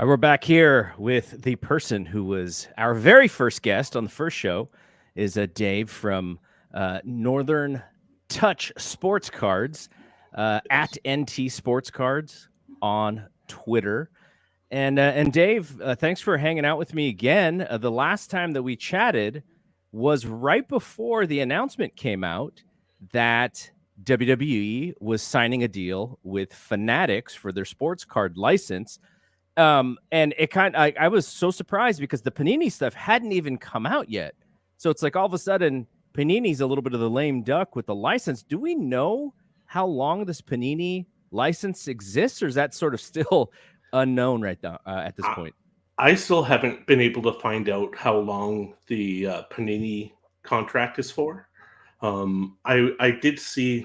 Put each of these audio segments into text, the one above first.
We're back here with the person who was our very first guest on the first show, is Dave from Northern Touch Sports Cards, at NT Sports Cards on Twitter. And Dave, thanks for hanging out with me again. The last time that we chatted was right before the announcement came out that WWE was signing a deal with Fanatics for their sports card license. And it I was so surprised because the Panini stuff hadn't even come out yet. So it's like all of a sudden Panini's a little bit of the lame duck with the license. Do we know how long this Panini license exists, or is that sort of still unknown right now at this point? I still haven't been able to find out how long the Panini contract is for. I did see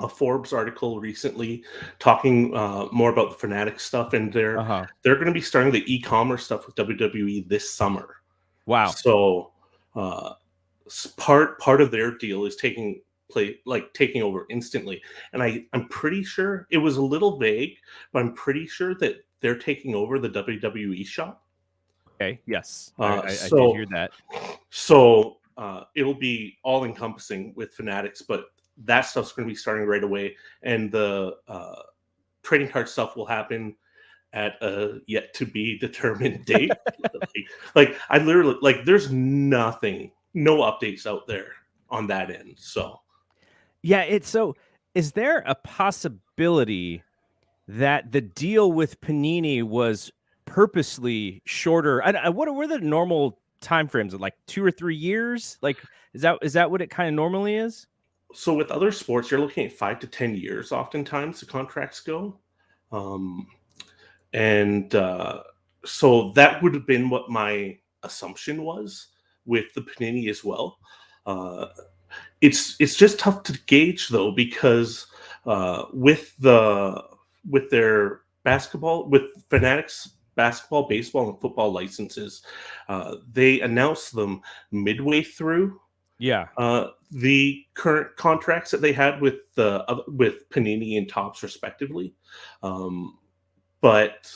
a Forbes article recently talking more about the Fanatics stuff, and they're going to be starting the e-commerce stuff with WWE this summer. Wow! So part of their deal is taking over instantly, and I'm pretty sure it was a little vague, but I'm pretty sure that they're taking over the WWE shop. Okay. Yes, I did hear that. So it'll be all encompassing with Fanatics, but that stuff's going to be starting right away, and the trading card stuff will happen at a yet to be determined date. I literally there's no updates out there on that end. So yeah, is there a possibility that the deal with Panini was purposely shorter? What were the normal time frames? Like 2 or 3 years? Like, is that what it kind of normally is? So with other sports, you're looking at 5 to 10 years. Oftentimes, the contracts go, so that would have been what my assumption was with the Panini as well. It's just tough to gauge though, because with their basketball, with Fanatics basketball, baseball, and football licenses, they announced them midway through. Yeah. The current contracts that they had with Panini and Topps respectively, but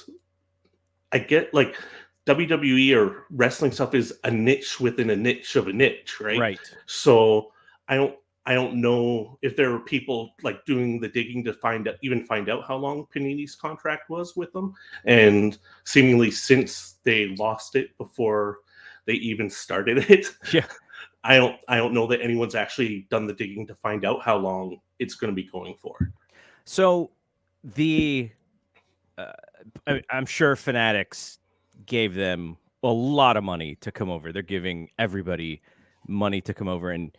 I get WWE or wrestling stuff is a niche within a niche of a niche, right? Right. So I don't know if there were people doing the digging to find out how long Panini's contract was with them, and seemingly since they lost it before they even started it. Yeah. I don't know that anyone's actually done the digging to find out how long it's going to be going for. So I'm sure Fanatics gave them a lot of money to come over. They're giving everybody money to come over, and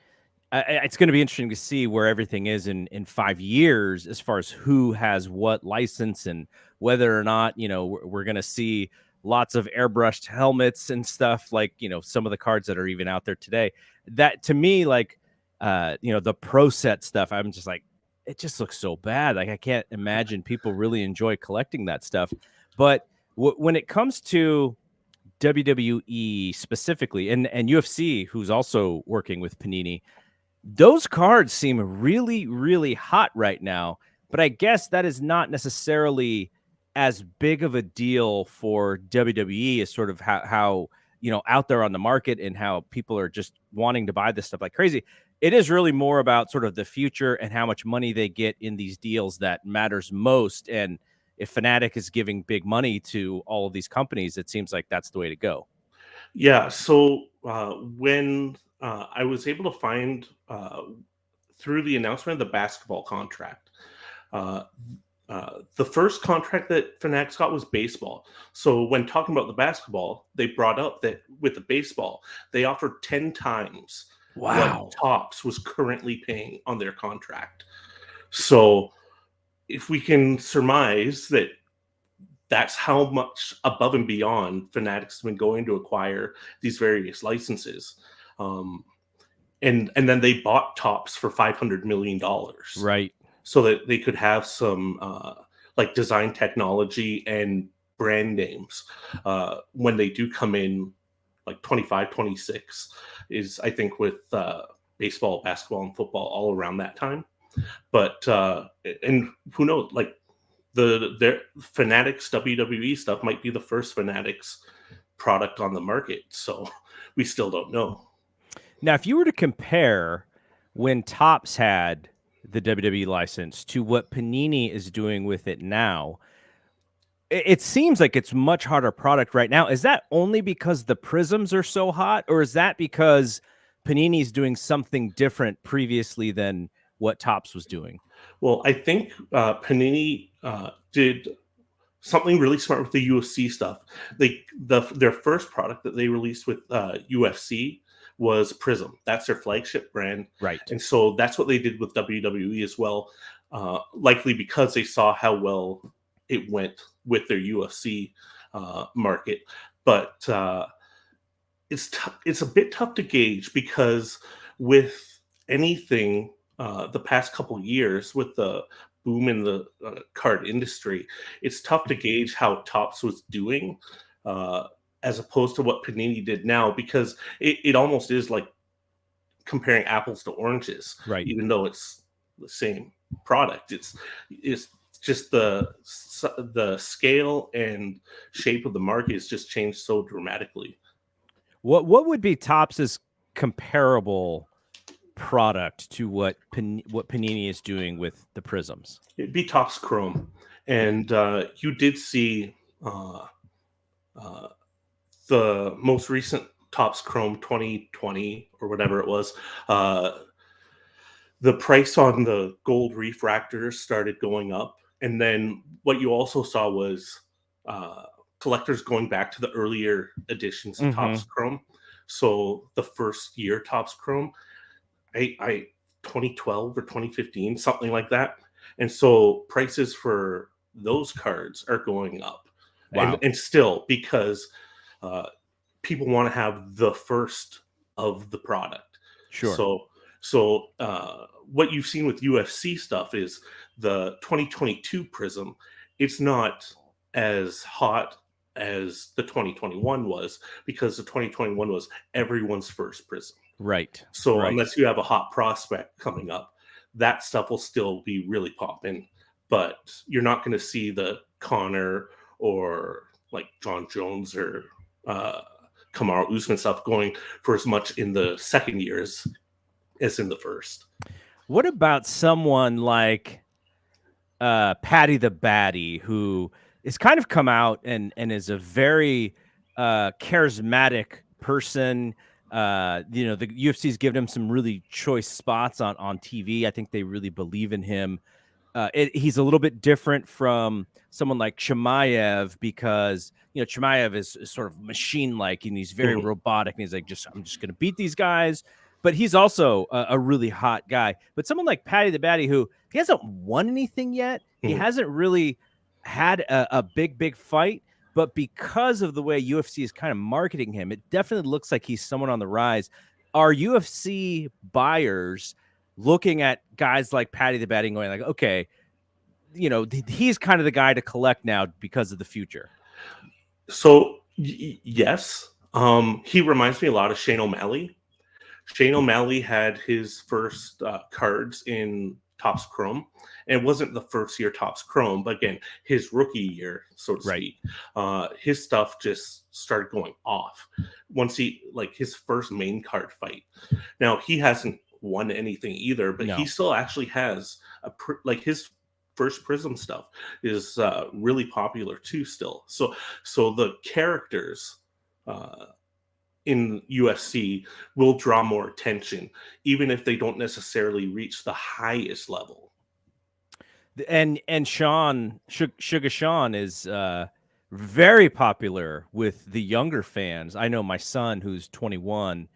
it's going to be interesting to see where everything is in 5 years as far as who has what license and whether or not, we're going to see lots of airbrushed helmets and stuff, some of the cards that are even out there today. That to me, the pro set stuff, I'm just like, it just looks so bad. I can't imagine people really enjoy collecting that stuff. But when it comes to WWE specifically and UFC, who's also working with Panini, those cards seem really, really hot right now. But I guess that is not necessarily as big of a deal for WWE as sort of how out there on the market and how people are just wanting to buy this stuff like crazy. It is really more about sort of the future and how much money they get in these deals that matters most. And if Fanatic is giving big money to all of these companies, it seems like that's the way to go. Yeah. So when I was able to find through the announcement of the basketball contract, the first contract that Fanatics got was baseball. So when talking about the basketball, they brought up that with the baseball, they offered 10 times what Topps was currently paying on their contract. So if we can surmise that that's how much above and beyond Fanatics have been going to acquire these various licenses. And then they bought Topps for $500 million. Right. So that they could have some design technology and brand names when they do come in, 25, 26 is, I think, with baseball, basketball, and football all around that time. But and who knows, their Fanatics WWE stuff might be the first Fanatics product on the market. So we still don't know. Now, if you were to compare when Topps had the WWE license to what Panini is doing with it now, it seems like it's much harder product right now. Is that only because the prisms are so hot, or is that because Panini's doing something different previously than what Topps was doing? Well, I think Panini did something really smart with the UFC stuff. Their first product that they released with UFC was Prism. That's their flagship brand, Right. and so that's what they did with WWE as well. Likely because they saw how well it went with their UFC market, but it's a bit tough to gauge because with anything the past couple years with the boom in the card industry, it's tough to gauge how Topps was doing as opposed to what Panini did now, because it almost is like comparing apples to oranges, Right. even though it's the same product. It's just the scale and shape of the market has just changed so dramatically. What would be Topps's comparable product to what Panini is doing with the prisms? It'd be Topps Chrome, and you did see the most recent Topps Chrome 2020 or whatever it was. The price on the gold refractors started going up, and then what you also saw was collectors going back to the earlier editions of Topps Chrome. So the first year Topps Chrome, I 2012 or 2015, something like that. And so prices for those cards are going up. Wow. And still, because people want to have the first of the product. Sure. So what you've seen with UFC stuff is the 2022 Prism. It's not as hot as the 2021 was, because the 2021 was everyone's first Prism. Right. So right. unless you have a hot prospect coming up, that stuff will still be really popping. But you're not going to see the Connor or like John Jones or Kamaru Usman stuff going for as much in the second years as in the first. What about someone like Patty the Batty, who is kind of come out and is a very charismatic person? The UFC's given him some really choice spots on TV. I think they really believe in him. He's a little bit different from someone like Chimaev, because Chimaev is sort of machine-like, and he's very robotic, and he's like, I'm just going to beat these guys. But he's also a really hot guy. But someone like Patty the Batty, who he hasn't won anything yet, he hasn't really had a big fight. But because of the way UFC is kind of marketing him, it definitely looks like he's someone on the rise. Are UFC buyers looking at guys like Patty the Batty and going like, okay, he's kind of the guy to collect now because of the future? So yes, he reminds me a lot of Shane O'Malley. Shane O'Malley had his first cards in Topps Chrome, and it wasn't the first year Topps Chrome, but again, his rookie year, so to speak. His stuff just started going off once his first main card fight. Now, he hasn't won anything either, but he still actually has his first Prism stuff is really popular too still. So the characters in UFC will draw more attention, even if they don't necessarily reach the highest level. And Sean, Sugar Sean is very popular with the younger fans. I know my son, who's 21,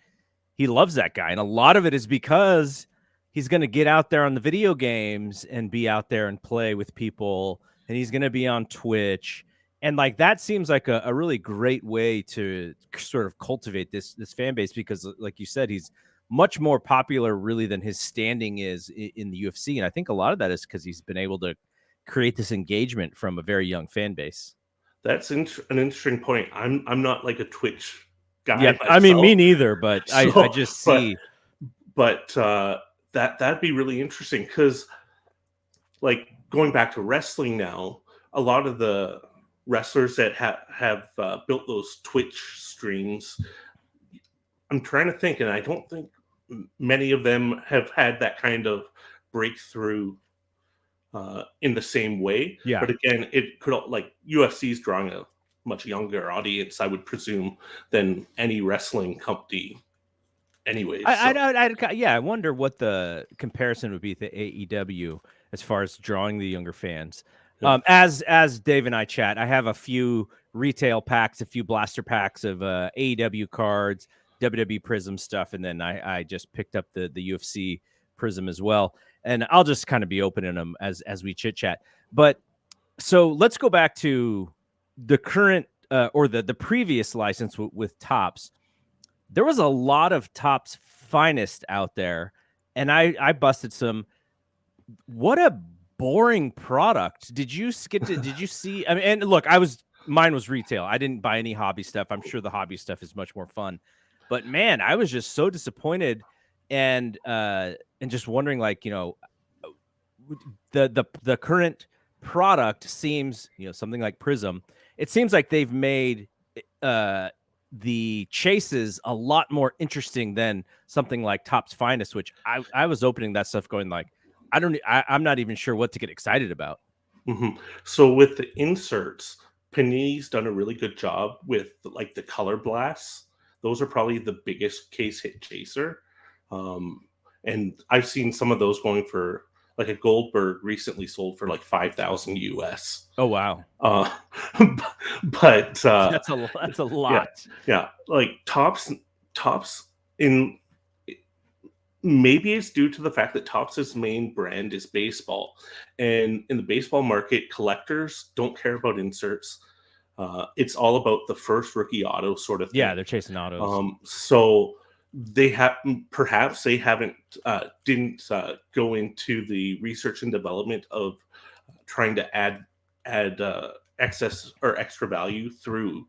he loves that guy. And a lot of it is because he's going to get out there on the video games and be out there and play with people. And he's going to be on Twitch. And that seems like a really great way to sort of cultivate this fan base, because like you said, he's much more popular really than his standing is in the UFC. And I think a lot of that is because he's been able to create this engagement from a very young fan base. That's an interesting point. I'm not like a Twitch guy. Yeah, myself. I mean, me neither, but I just see. But that'd be really interesting, because like going back to wrestling now, a lot of the wrestlers that have built those Twitch streams, I'm trying to think, and I don't think many of them have had that kind of breakthrough in the same way. Yeah. But again, it could, like, UFC's drawing a much younger audience, I would presume, than any wrestling company. Anyways, I wonder what the comparison would be to AEW as far as drawing the younger fans. Yeah. As Dave and I chat, I have a few retail packs, a few blaster packs of AEW cards, WWE Prism stuff, and then I just picked up the UFC Prism as well. And I'll just kind of be opening them as we chit chat. But so let's go back to the current or the previous license with Topps. There was a lot of Topps Finest out there, and I busted some. What a boring product. Did you see? I mean, and look, mine was retail. I didn't buy any hobby stuff. I'm sure the hobby stuff is much more fun, but man, I was just so disappointed and just wondering, like, the current product seems, something like Prism. It seems like they've made the chases a lot more interesting than something like Topps Finest, which I was opening that stuff going like, I'm not even sure what to get excited about. Mm-hmm. So with the inserts, Panini's done a really good job with like the color blasts. Those are probably the biggest case hit chaser. And I've seen some of those going for, like, a Goldberg recently sold for like 5,000 US. Oh wow. But that's a lot. Yeah. Like Topps in, maybe it's due to the fact that Topps' main brand is baseball, and in the baseball market, collectors don't care about inserts. It's all about the first rookie auto sort of thing. Yeah, they're chasing autos. So they haven't didn't go into the research and development of trying to add excess or extra value through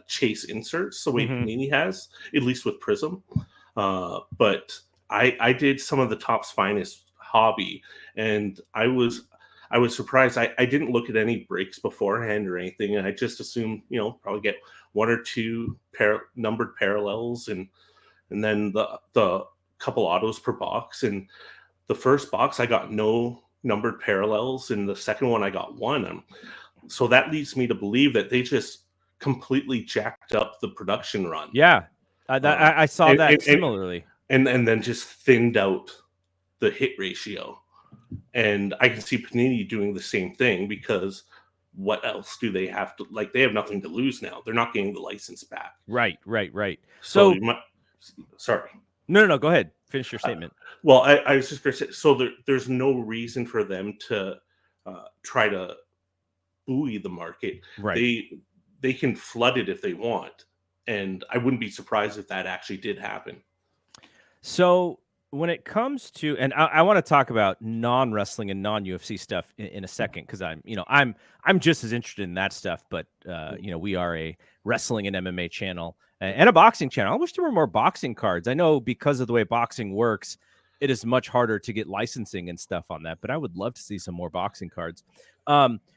chase inserts the way Panini has, at least with Prism. But I did some of the Topps Finest hobby, and I was surprised. I didn't look at any breaks beforehand or anything, and I just assumed, probably get one or two numbered parallels, and then the couple autos per box. And the first box I got no numbered parallels, and the second one I got one. So that leads me to believe that they just completely jacked up the production run. Yeah, I saw that similarly. And then just thinned out the hit ratio. And I can see Panini doing the same thing, because what else do they have to, like, they have nothing to lose now. They're not getting the license back. Right. So sorry. No, go ahead. Finish your statement. Well, I was just going to say, so there's no reason for them to try to buoy the market. Right. They can flood it if they want. And I wouldn't be surprised if that actually did happen. So when it comes to, and I want to talk about non-wrestling and non-UFC stuff in a second, because I'm just as interested in that stuff. But we are a wrestling and MMA channel and a boxing channel. I wish there were more boxing cards. I know because of the way boxing works, it is much harder to get licensing and stuff on that. But I would love to see some more boxing cards.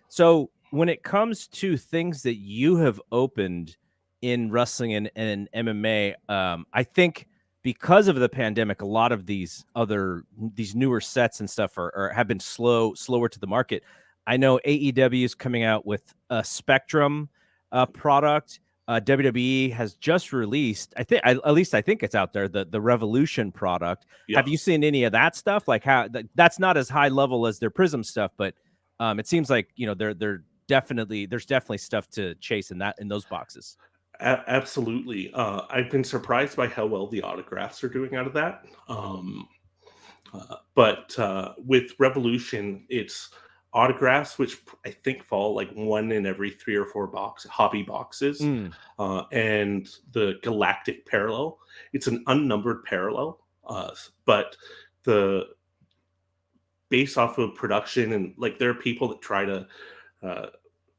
So when it comes to things that you have opened in wrestling and MMA, I think, because of the pandemic, a lot of these newer sets and stuff have been slower to the market. I know AEW is coming out with a Spectrum product. WWE has just released, I think it's out there, the Revolution product. Yeah. Have you seen any of that stuff? Like, how that's not as high level as their Prism stuff, but it seems like there's definitely stuff to chase in those boxes. Absolutely. I've been surprised by how well the autographs are doing out of that. But with Revolution, it's autographs, which I think fall like one in every 3 or 4 hobby boxes. And the Galactic Parallel, it's an unnumbered parallel, but the based off of production, and like, there are people that try to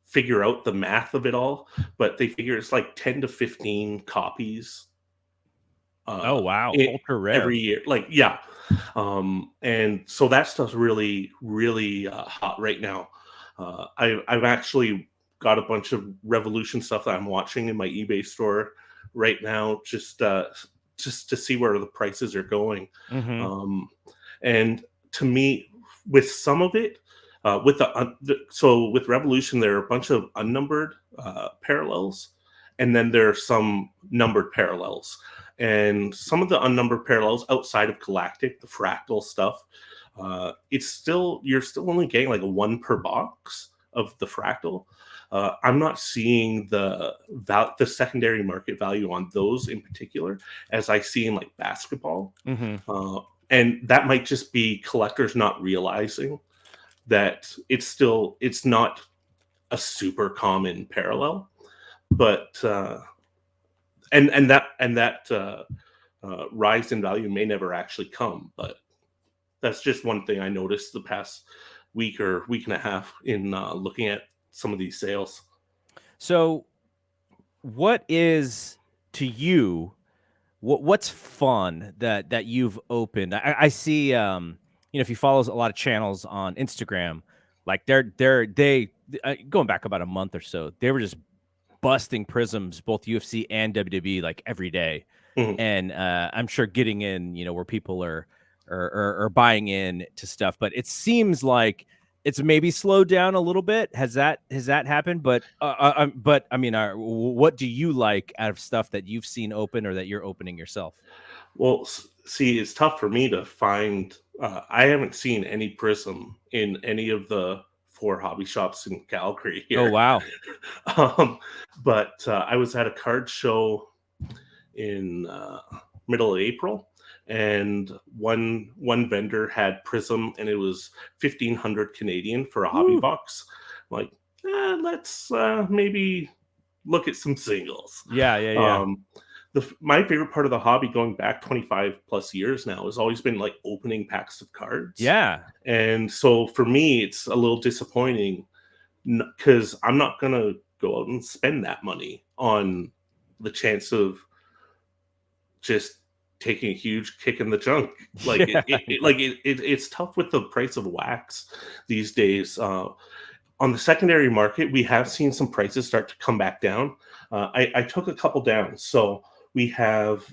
figure out the math of it all, but they figure it's like 10 to 15 copies. Oh wow, ultra rare every year. Like, and so that stuff's really, really hot right now. I've actually got a bunch of Revolution stuff that I'm watching in my eBay store right now, just to see where the prices are going. Mm-hmm. And to me, with some of it, so with Revolution, there are a bunch of unnumbered parallels, and then there are some numbered parallels. And some of the unnumbered parallels outside of Galactic, the fractal stuff, you're still only getting like a one per box of the fractal. I'm not seeing the secondary market value on those in particular as I see in like basketball. Mm-hmm. And that might just be collectors not realizing that it's not a super common parallel, but that rise in value may never actually come. But that's just one thing I noticed the past week or week and a half in looking at some of these sales. So, what is to you? What's fun that you've opened? I see, if you follow a lot of channels on Instagram, like they going back about a month or so, they were just busting prisms, both UFC and WWE, like every day. Mhm. And I'm sure getting in, where people are buying in to stuff, but it seems like it's maybe slowed down a little bit. Has that happened? But I mean, what do you like out of stuff that you've seen open or that you're opening yourself? Well, see, it's tough for me to find. I haven't seen any prism in any of the 4 hobby shops in Calgary Oh here. wow, um, but I was at a card show in middle of April, and one vendor had prism, and it was 1,500 Canadian for a hobby woo, box. I'm like, let's maybe look at some singles. yeah. Um, my favorite part of the hobby, going back 25 plus years now, has always been like opening packs of cards. Yeah. And so for me, it's a little disappointing because I'm not gonna go out and spend that money on the chance of just taking a huge kick in the junk. Like Yeah. it's tough with the price of wax these days. On the secondary market, we have seen some prices start to come back down. I took a couple down. So we have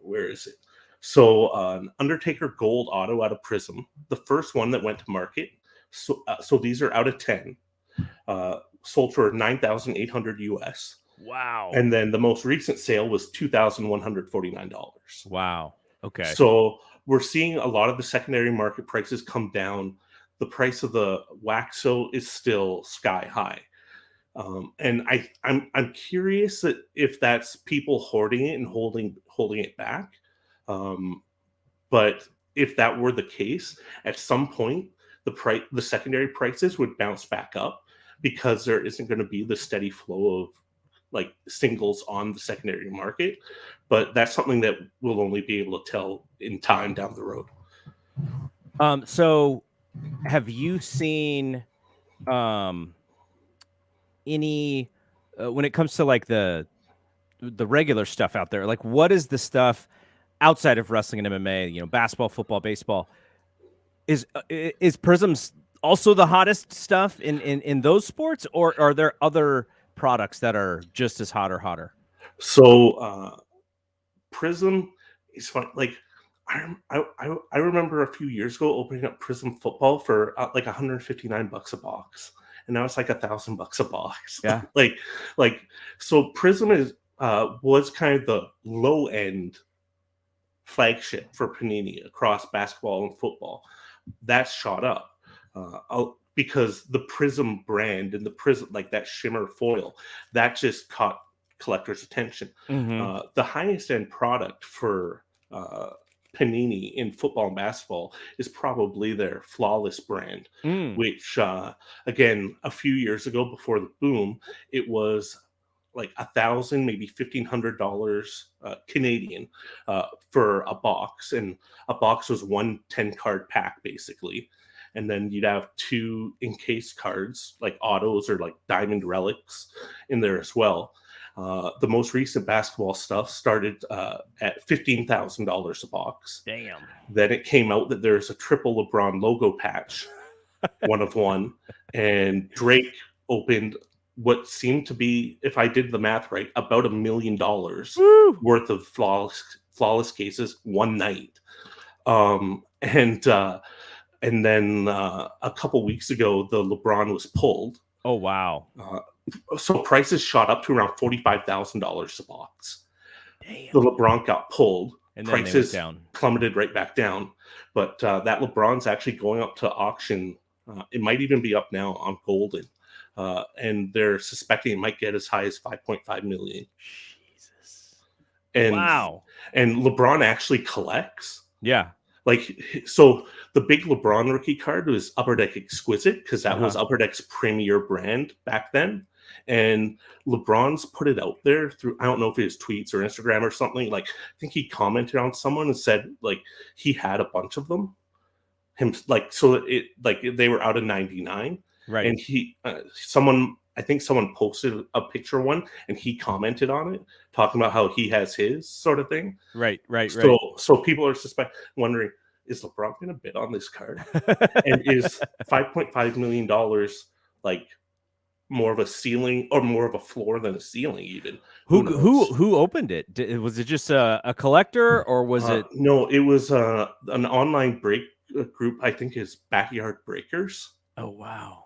where is it? So an Undertaker Gold Auto out of Prism, the first one that went to market. So these are out of 10. Sold for 9,800 US. Wow. And then the most recent sale was $2,149. Wow. Okay. So we're seeing a lot of the secondary market prices come down. The price of the Waxo is still sky high. And I'm curious that if that's people hoarding it and holding it back. But if that were the case, at some point the secondary prices would bounce back up because there isn't going to be the steady flow of like singles on the secondary market. But that's something that we'll only be able to tell in time down the road. So have you seen any when it comes to like the regular stuff out there, like what is the stuff outside of wrestling and MMA, basketball, football, baseball, is prisms also the hottest stuff in those sports, or are there other products that are just as hot or hotter? So Prism is fun. Like I remember a few years ago opening up Prism football for like $159 a box, and now it's like $1,000 a box. Yeah. like so Prism is was kind of the low end flagship for Panini across basketball and football. That's shot up because the Prism brand and the Prism, like that shimmer foil, that just caught collectors' attention. Mm-hmm. The highest end product for Panini in football and basketball is probably their Flawless brand, which again, a few years ago before the boom, it was like $1,000, maybe $1,500 Canadian for a box, and a box was 1 10-card pack basically, and then you'd have 2 encased cards like autos or like diamond relics in there as well. The most recent basketball stuff started at $15,000 a box. Damn. Then it came out that there's a triple LeBron logo patch one of one, and Drake opened what seemed to be, if I did the math right, about $1 million Woo! worth of flawless cases one night. And then a couple weeks ago, the LeBron was pulled. Oh, wow. So prices shot up to around $45,000 a box. Damn. The LeBron got pulled. And then prices they went down. plummeted right back down. But that LeBron's actually going up to auction. It might even be up now on Golden. And they're suspecting it might get as high as 5.5 million. Jesus. And wow. And LeBron actually collects. Yeah. Like, so the big LeBron rookie card was Upper Deck Exquisite, because that was Upper Deck's premier brand back then. And LeBron's put it out there through, I don't know if it was tweets or Instagram or something. Like, I think he commented on someone and said, like, he had a bunch of them. So it, like, they were out of 99. Right. And I think someone posted a picture of one, and he commented on it, talking about how he has his sort of thing. Right. So people are wondering, is LeBron going to bid on this card? And is $5.5 million like more of a ceiling or more of a floor than a ceiling even? Who opened it? Was it just a collector, or was it? No, it was an online break group. I think is Backyard Breakers. Oh, wow.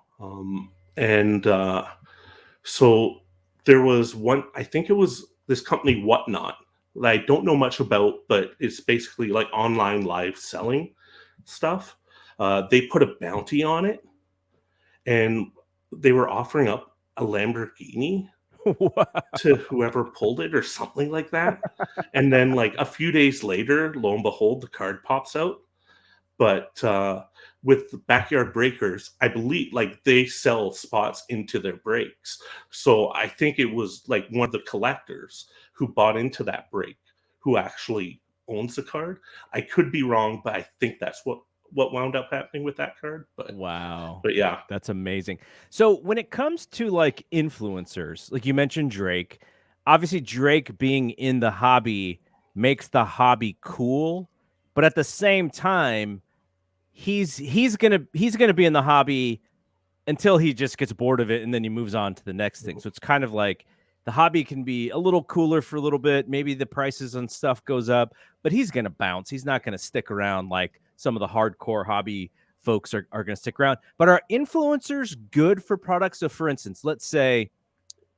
So there was one, I think it was this company Whatnot, that I don't know much about, but it's basically like online live selling stuff. They put a bounty on it, and they were offering up a Lamborghini to whoever pulled it or something like that. And then like a few days later, lo and behold, the card pops out. But with the Backyard Breakers, I believe like they sell spots into their breaks. So I think it was like one of the collectors who bought into that break who actually owns the card. I could be wrong, but I think that's what wound up happening with that card. But wow. But yeah. That's amazing. So when it comes to like influencers, like you mentioned Drake, obviously Drake being in the hobby makes the hobby cool, but at the same time, he's gonna be in the hobby until he just gets bored of it, and then he moves on to the next thing. So it's kind of like the hobby can be a little cooler for a little bit. Maybe the prices on stuff goes up, but he's gonna bounce. He's not gonna stick around like some of the hardcore hobby folks are gonna stick around. But are influencers good for products? So for instance, let's say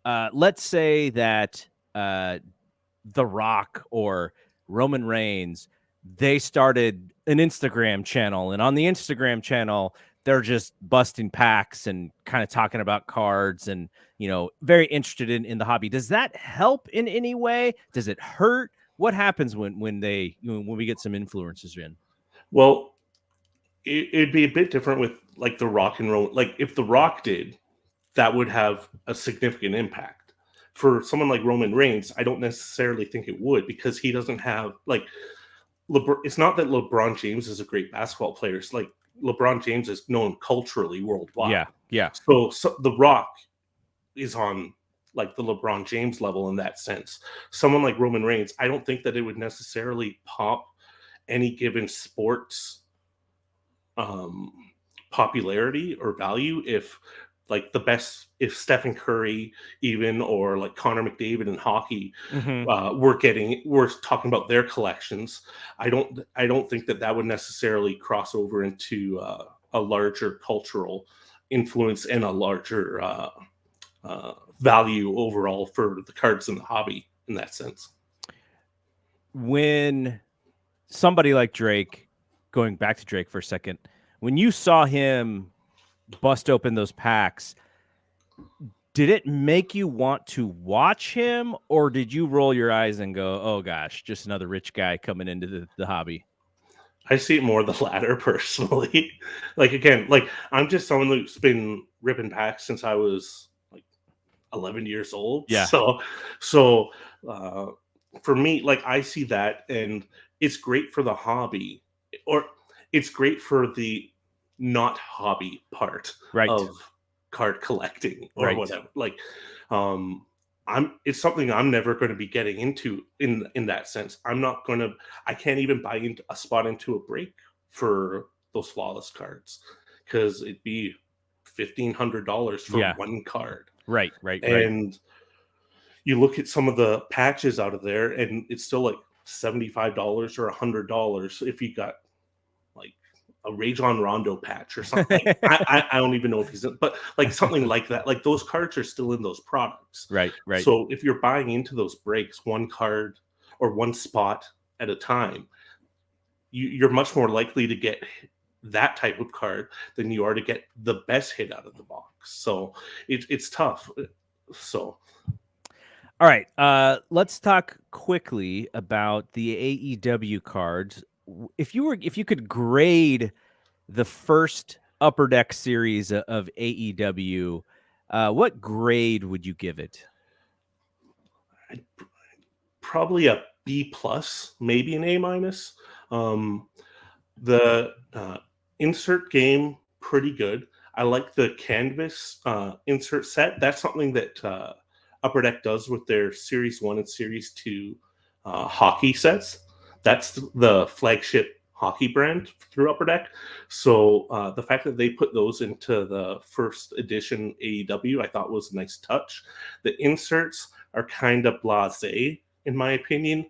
that The Rock or Roman Reigns, they started an Instagram channel, and on the Instagram channel, they're just busting packs and kind of talking about cards and, very interested in the hobby. Does that help in any way? Does it hurt? What happens when we get some influencers in? Well, it'd be a bit different with like The Rock and Roman. Like if The Rock did, that would have a significant impact. For someone like Roman Reigns, I don't necessarily think it would, because he doesn't have like it's not that LeBron James is a great basketball player. It's like LeBron James is known culturally worldwide. Yeah. So The Rock is on like the LeBron James level in that sense. Someone like Roman Reigns, I don't think that it would necessarily pop any given sports popularity or value if like if Stephen Curry even, or like Connor McDavid in hockey, we're talking about their collections. I don't think that would necessarily cross over into a larger cultural influence and a larger value overall for the cards in the hobby in that sense. When somebody like Drake, going back to Drake for a second, when you saw him bust open those packs, did it make you want to watch him, or did you roll your eyes and go, oh gosh, just another rich guy coming into the hobby? I see it more the latter personally. Like again, like I'm just someone who's been ripping packs since I was like 11 years old. Yeah. So for me, like I see that, and it's great for the hobby, or it's great for the not hobby part of card collecting or whatever. Like, it's something I'm never going to be getting into in that sense. I can't even buy into a spot into a break for those flawless cards, because it'd be $1,500 for one card. Right. And you look at some of the patches out of there, and it's still like $75 or $100 if you got like a Rajon Rondo patch or something. I don't even know if he's in, but like something like that. Like those cards are still in those products. Right. So if you're buying into those breaks, one card or one spot at a time, you're much more likely to get that type of card than you are to get the best hit out of the box. So it's tough. So all right, let's talk quickly about the AEW cards. If you could grade the first Upper Deck series of AEW, what grade would you give it? Probably a B plus, maybe an A minus. The insert game, pretty good. I like the canvas insert set. That's something that Upper Deck does with their Series 1 and Series 2 hockey sets. That's the flagship hockey brand through Upper Deck. So the fact that they put those into the first edition AEW, I thought was a nice touch. The inserts are kind of blasé, in my opinion.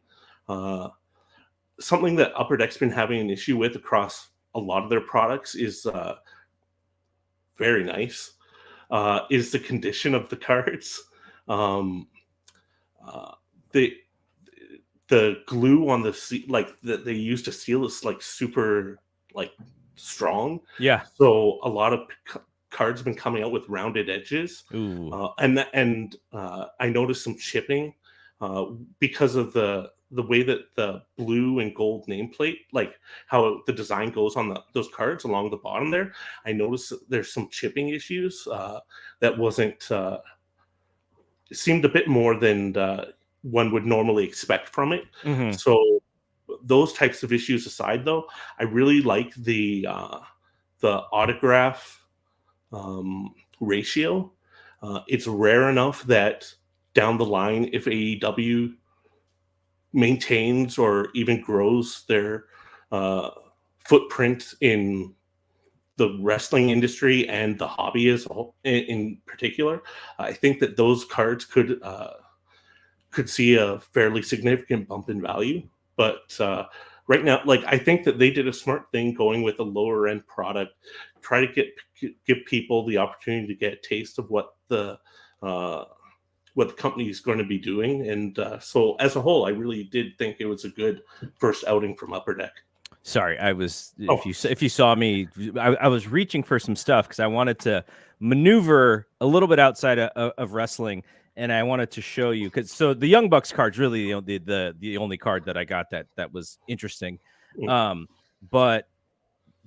Something that Upper Deck's been having an issue with across a lot of their products is very nice, is the condition of the cards. The glue on the like that they use to seal is like super like strong. Yeah. So a lot of cards have been coming out with rounded edges. Ooh. And I noticed some chipping because of the way that the blue and gold nameplate, like how the design goes on those cards along the bottom there. I noticed that there's some chipping issues that wasn't seemed a bit more than one would normally expect from it. Mm-hmm. So those types of issues aside, though, I really like the autograph ratio. It's rare enough that down the line, if AEW maintains or even grows their footprint in the wrestling industry and the hobby as a whole, in particular, I think that those cards could see a fairly significant bump in value. But right now, like I think that they did a smart thing going with a lower end product, try to give people the opportunity to get a taste of what the company is going to be doing. And so as a whole, I really did think it was a good first outing from Upper Deck. Sorry, I was if you saw me, I was reaching for some stuff because I wanted to maneuver a little bit outside of wrestling, and I wanted to show you so the Young Bucks card's really the only card that I got that was interesting. But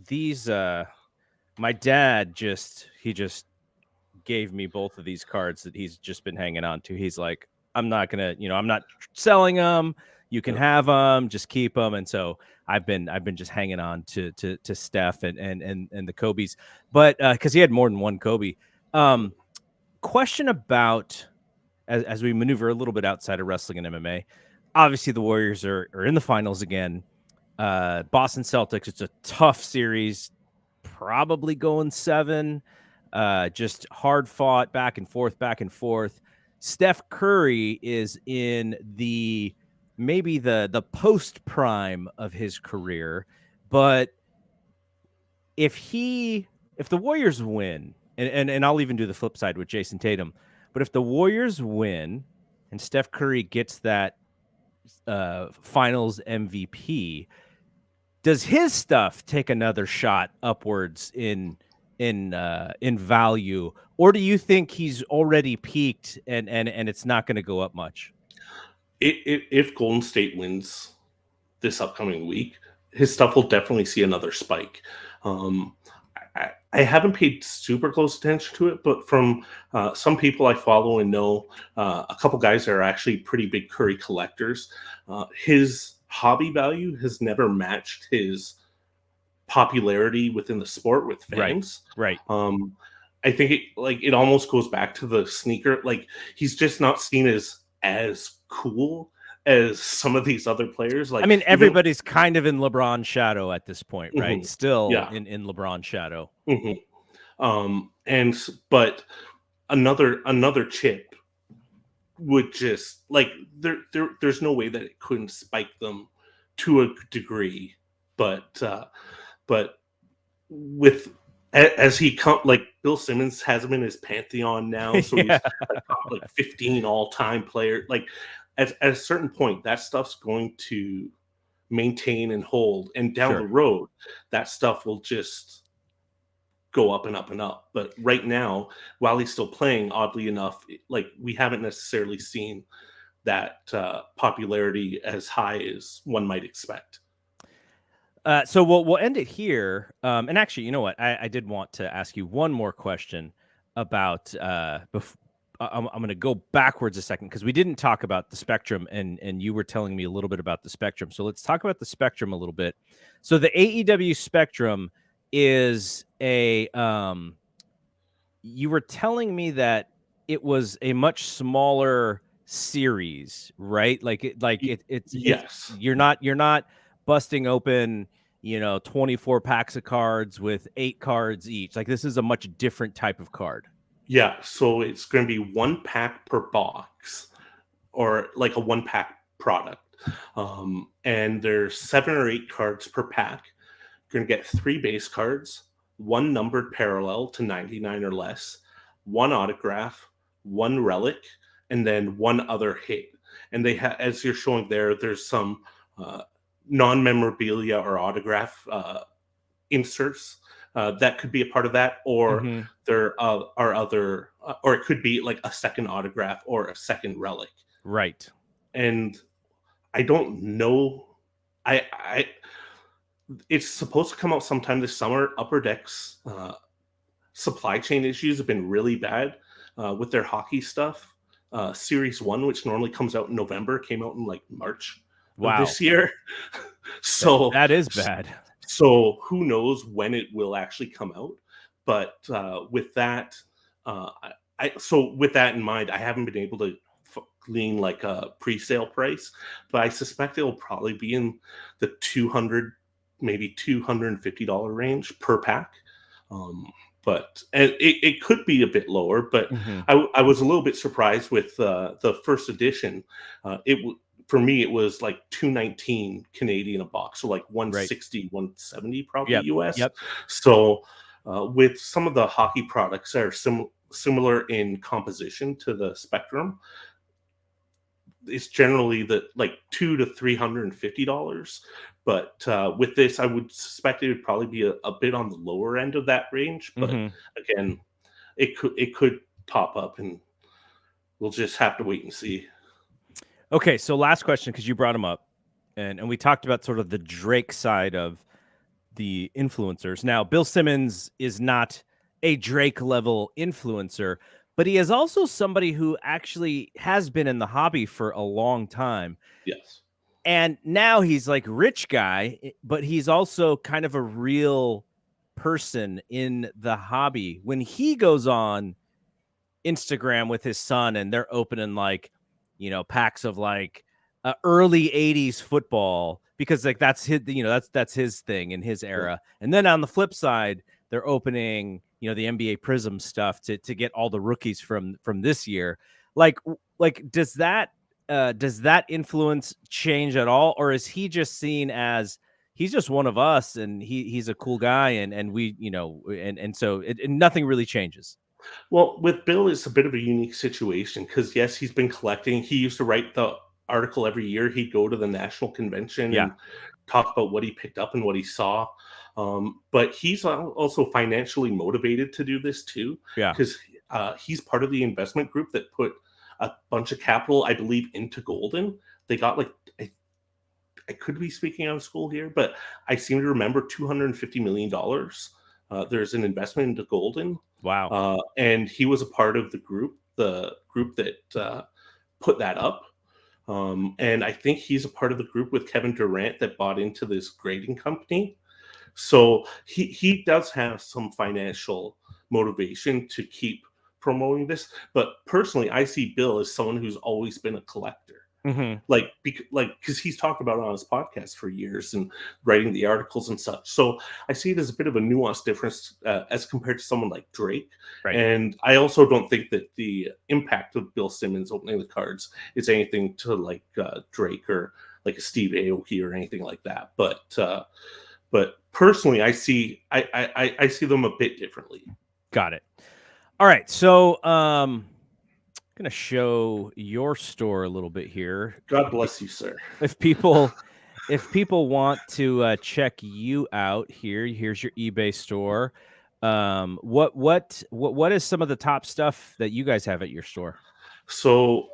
these my dad just gave me both of these cards that he's just been hanging on to. He's like, I'm not selling them. You can have them, just keep them. And so I've been just hanging on to Steph and the Kobe's, but because he had more than one Kobe. Question about as we maneuver a little bit outside of wrestling and MMA. Obviously, the Warriors are in the finals again. Boston Celtics. It's a tough series, probably going 7. Just hard fought back and forth. Steph Curry is in maybe the post prime of his career, but if the Warriors win, and I'll even do the flip side with Jason Tatum, but if the Warriors win and Steph Curry gets that finals MVP, does his stuff take another shot upwards in value, or do you think he's already peaked and it's not going to go up much? If Golden State wins this upcoming week, his stuff will definitely see another spike. I haven't paid super close attention to it, but from some people I follow and know, a couple guys that are actually pretty big Curry collectors, his hobby value has never matched his popularity within the sport with fans. Right. I think it almost goes back to the sneaker. Like he's just not seen as cool as some of these other players. Like, I mean, even everybody's kind of in LeBron's shadow at this point, right? Mhm, Still yeah, in LeBron's shadow. but another chip would just like there's no way that it couldn't spike them to a degree, but but with as he come like Bill Simmons has him in his pantheon now, so Yeah, he's a top like 15 all-time player. Like at a certain point, that stuff's going to maintain and hold, and down the sure. road, that stuff will just go up and up and up. But right now, while he's still playing, oddly enough, like we haven't necessarily seen that popularity as high as one might expect. So we'll end it here. And actually, you know what? I did want to ask you one more question about. I'm going to go backwards a second because we didn't talk about the Spectrum, and you were telling me a little bit about the Spectrum. So let's talk about the Spectrum a little bit. So the AEW Spectrum is a. You were telling me that it was a much smaller series, right? It's Yes. you're not busting open, 24 packs of cards with 8 cards each. Like this is a much different type of card. Yeah. So it's going to be one pack per box, or like a one pack product. And there's 7 or 8 cards per pack. You're going to get 3 base cards, 1 numbered parallel to 99 or less, 1 autograph, 1 relic, and then 1 other hit. And they have, as you're showing there, there's some non-memorabilia or autograph inserts that could be a part of that, or Mm-hmm. there are other, or it could be like a second autograph or a second relic. Right. And I don't know. I It's supposed to come out sometime this summer. Upper Deck's supply chain issues have been really bad with their hockey stuff. Series 1, which normally comes out in November, came out in like March of Wow. this year. That, so that is bad. so who knows when it will actually come out. But with that, with that in mind, I haven't been able to glean like a pre-sale price, but I suspect it'll probably be in the 200, maybe $250 range per pack. But and it could be a bit lower, but Mm-hmm. I was a little bit surprised with the first edition. For me, it was like 219 Canadian a box, so like Right. 160, 170 probably Yep. US. Yep. So with some of the hockey products that are similar in composition to the Spectrum, it's generally the like $200 to $350. But with this, I would suspect it would probably be a bit on the lower end of that range. But Mm-hmm. again, it could pop up, and we'll just have to wait and see. Okay, so last question because you brought him up, and we talked about sort of the Drake side of the influencers. Now, Bill Simmons is not a Drake level influencer, but he is also somebody who actually has been in the hobby for a long time. Yes. And now he's like rich guy, but he's also kind of a real person in the hobby. When he goes on Instagram with his son and they're opening like, packs of like early 80s football because like that's his, that's his thing in his Yeah. era. And then on the flip side, they're opening, the NBA Prism stuff to get all the rookies from this year. Like does that influence change at all, or is he just seen as he's just one of us and he's a cool guy and we, and so nothing really changes. Well, with Bill, it's a bit of a unique situation because yes, he's been collecting. He used to write the article every year. He'd go to the national convention Yeah. and talk about what he picked up and what he saw. But he's also financially motivated to do this too, Yeah. because he's part of the investment group that put a bunch of capital, I believe, into Golden. They got like I could be speaking out of school here, but I seem to remember $250 million. There's an investment into Golden, Wow. and he was a part of the group that put that up. And I think he's a part of the group with Kevin Durant that bought into this grading company. So he does have some financial motivation to keep promoting this. But personally, I see Bill as someone who's always been a collector. Mm-hmm. Like because he's talked about it on his podcast for years and writing the articles and such. So I see it as a bit of a nuanced difference as compared to someone like Drake. Right. And I also don't think that the impact of Bill Simmons opening the cards is anything to like Drake or like a Steve Aoki or anything like that. But personally, I see them a bit differently. Got it. All right, so going to show your store a little bit here. God bless you, sir. If people want to check you out here, here's your eBay store. What is some of the top stuff that you guys have at your store? So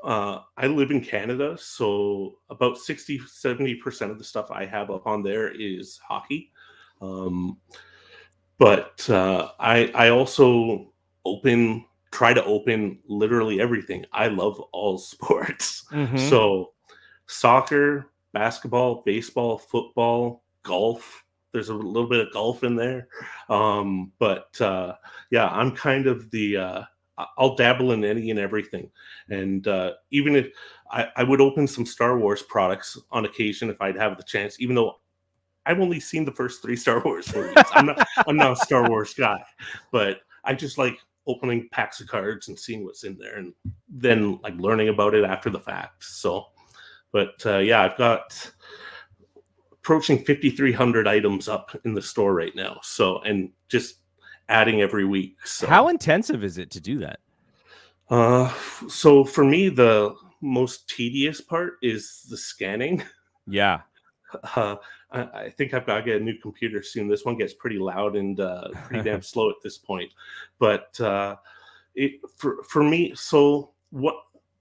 I live in Canada, so about 60-70% of the stuff I have up on there is hockey. But I also try to open literally everything. I love all sports. Mm-hmm. So soccer, basketball, baseball, football, golf. There's a little bit of golf in there. But yeah, I'm kind of I'll dabble in any and everything. And even if I would open some Star Wars products on occasion if I'd have the chance, even though I've only seen the first 3 Star Wars movies. I'm not a Star Wars guy, but I just like opening packs of cards and seeing what's in there and then like learning about it after the fact. So, but yeah, I've got approaching 5,300 items up in the store right now. So, and just adding every week. So how intensive is it to do that? So for me, the most tedious part is the scanning. Yeah. I think I've got to get a new computer soon. This one gets pretty loud and pretty damn slow at this point. But for me, so what?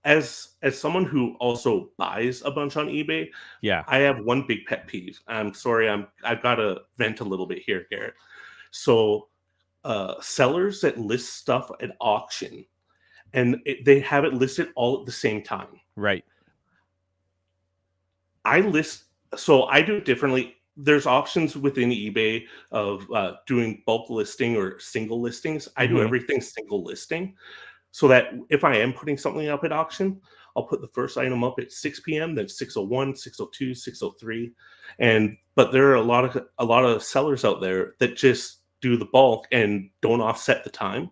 As someone who also buys a bunch on eBay, yeah, I have one big pet peeve. I'm sorry, I've got to vent a little bit here, Garrett. So sellers that list stuff at auction, and they have it listed all at the same time. Right. So I do it differently. There's options within eBay of doing bulk listing or single listings. I do everything single listing, so that if I am putting something up at auction, I'll put the first item up at 6 p.m., then 6:01, 6:02, 6:03. But there are a lot of sellers out there that just do the bulk and don't offset the time.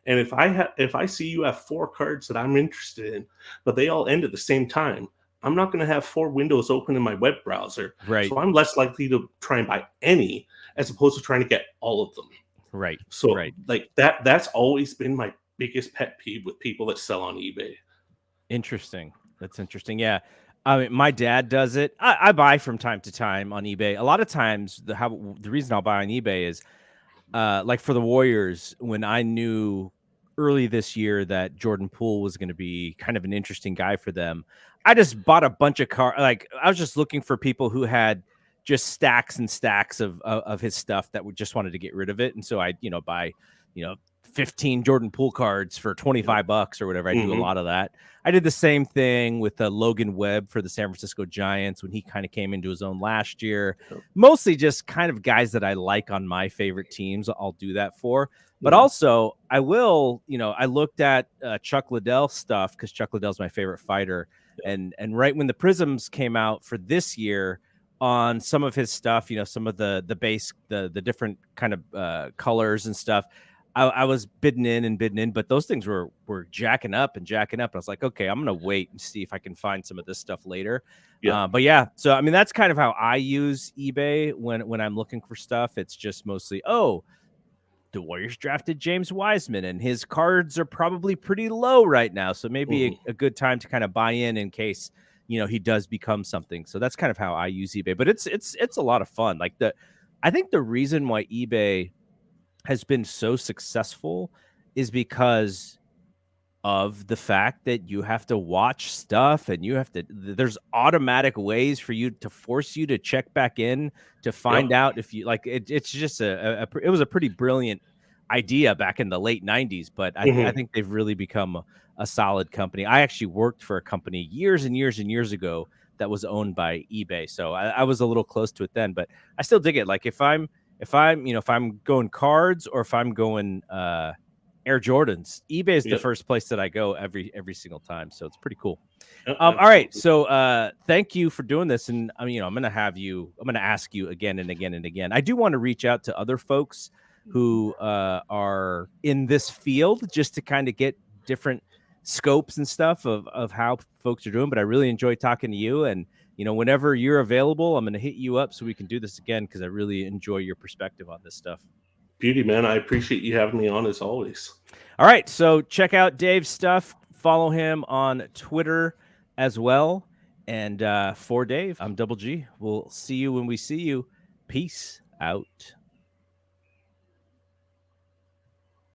And if I see you have 4 cards that I'm interested in, but they all end at the same time, I'm not going to have 4 windows open in my web browser. Right. So I'm less likely to try and buy any as opposed to trying to get all of them. Right. So like that's always been my biggest pet peeve with people that sell on eBay. Interesting. That's interesting. Yeah. I mean, my dad does it. I buy from time to time on eBay. A lot of times the reason I'll buy on eBay is like for the Warriors, when I knew early this year that Jordan Poole was going to be kind of an interesting guy for them, I just bought a bunch of cards. Like I was just looking for people who had just stacks and stacks of his stuff that would just wanted to get rid of it. And so I, buy, 15 Jordan Poole cards for $25 or whatever. I do a lot of that. I did the same thing with Logan Webb for the San Francisco Giants when he kind of came into his own last year. Mostly just kind of guys that I like on my favorite teams. I'll do that for. But also, I will, I looked at Chuck Liddell stuff because Chuck Liddell's my favorite fighter. And right when the Prizms came out for this year, on some of his stuff, some of the base, the different kind of colors and stuff, I was bidding in, but those things were jacking up. And I was like, okay, I'm gonna wait and see if I can find some of this stuff later. But yeah, so I mean that's kind of how I use eBay when I'm looking for stuff. It's just mostly, the Warriors drafted James Wiseman and his cards are probably pretty low right now, so maybe a good time to kind of buy in case he does become something. So that's kind of how I use eBay. But it's a lot of fun. Like I think the reason why eBay has been so successful is because of the fact that you have to watch stuff and there's automatic ways for you to force you to check back in to find out if you like it. It's just it was a pretty brilliant idea back in the late 90s, but I think they've really become a solid company. I actually worked for a company years and years and years ago that was owned by eBay. So I was a little close to it then, but I still dig it. Like if I'm going cards or if I'm going Air Jordans. eBay is the Yep. first place that I go every single time, so it's pretty cool. Yep, All right, absolutely. so thank you for doing this, and I'm going to ask you again and again and again. I do want to reach out to other folks who are in this field just to kind of get different scopes and stuff of how folks are doing. But I really enjoy talking to you, and whenever you're available, I'm going to hit you up so we can do this again because I really enjoy your perspective on this stuff. Beauty, man. I appreciate you having me on as always. All right, so check out Dave's stuff. Follow him on Twitter as well. And for Dave, I'm Double G. We'll see you when we see you. Peace out.